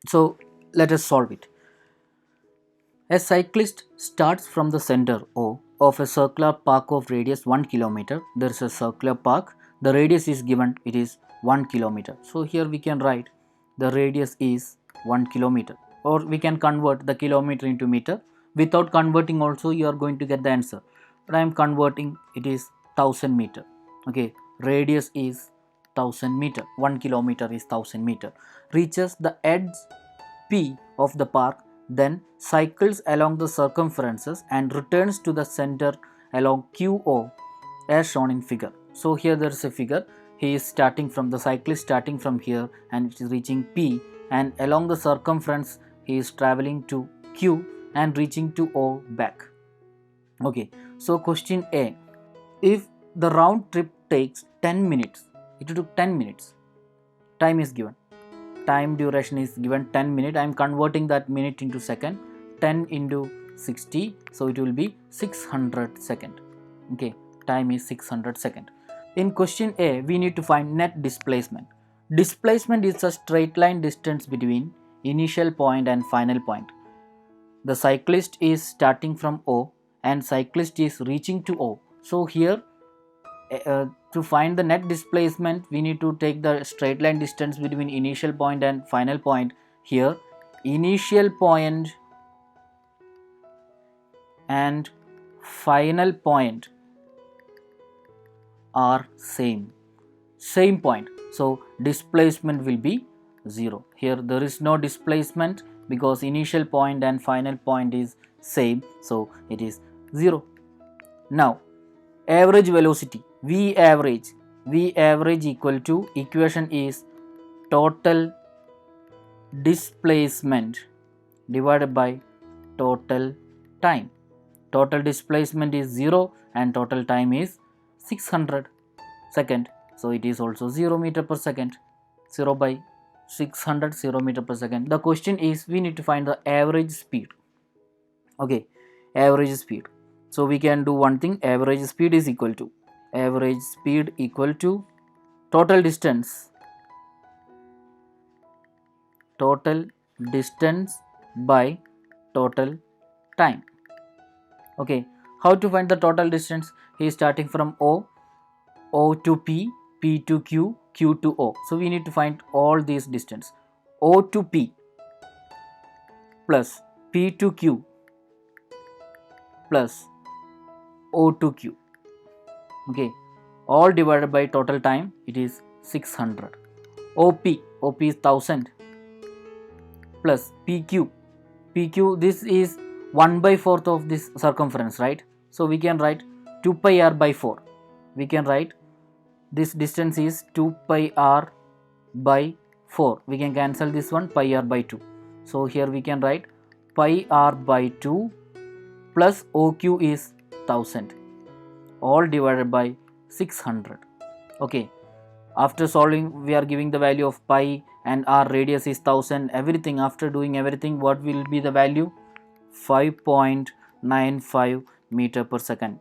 So let us solve it. A cyclist starts from the center O of a circular park of radius 1 kilometer. There is a circular park. The radius is given, it is 1 kilometer. So here we can write the radius is 1 kilometer, or we can convert the kilometer into meter. Without converting also you are going to get the answer. But I am converting, it is 1000 meter. Okay, radius is 1000 meter. 1 kilometer is 1000 meter. Reaches the edge P of the park, then cycles along the circumferences and returns to the center along QO as shown in figure. So here there is a figure. He is starting from the cyclist starting from here and it is reaching P, and along the circumference he is traveling to Q and reaching to O back. Okay, so question A. If the round trip takes 10 minutes, it took 10 minutes. Time is given. Time duration is given 10 minutes. I am converting that minute into second. 10 into 60, so it will be 600 second. Okay, time is 600 second. In question A, we need to find net displacement. Displacement is a straight line distance between initial point and final point. The cyclist is starting from O and cyclist is reaching to O. So here to find the net displacement we need to take the straight line distance between initial point and final point. Here initial point and final point are same point, so displacement will be 0. Here there is no displacement because initial point and final point is same, so it is 0. Now average velocity, v average equal to, equation is total displacement divided by total time. Total displacement is 0 and total time is 600 second, so it is also 0 meter per second. 0 by 600, 0 meter per second. The question is we need to find the average speed. Okay, average speed. So we can do one thing. Average speed is equal to total distance by total time. Okay, how to find the total distance? He is starting from O to P, P to Q, Q to O. So we need to find all these distance. O to P plus P to Q plus O to Q. Okay, all divided by total time, it is 600. OP is 1000 plus PQ. This is 1 by 4th of this circumference, right? So we can write 2 pi r by 4. We can write this distance is 2 pi r by 4. We can cancel this one, pi r by 2. So here we can write pi r by 2 plus OQ is 1000, all divided by 600. Okay, after solving we are giving the value of pi and r radius is 1000. Everything, after doing everything, what will be the value? 5.95 meter per second.